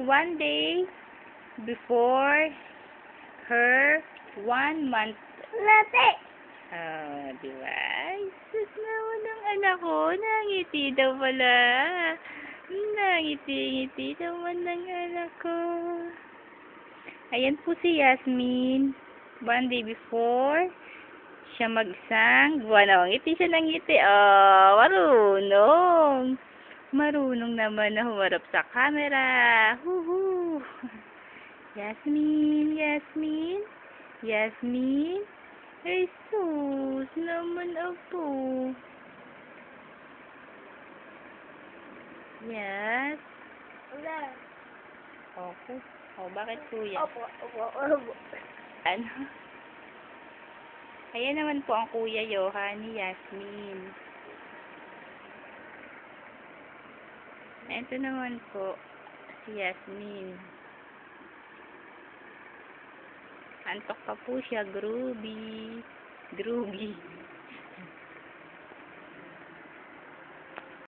one day before her 1 month. Late. Oh, di ba? Sus naman ang anak ko. Nangiti daw pala. Nangiti-ngiti naman ng anak ko. Ayan po si Yasmin. One day before siya mag-isang buwan. Oh, ngiti siya ng ngiti. Oh, marunong. Marunong naman na humarap sa camera. Huhu. Yasmin, Yasmin, Yasmin. Ay, sus naman ako. Yes. Wala. Opo. Oh, bakit kuya? Opo. Ano? Ayan naman po ang kuya Johan ni Yasmin. Ito naman po si Yasmin. Antok pa po siya, groovy. Groovy.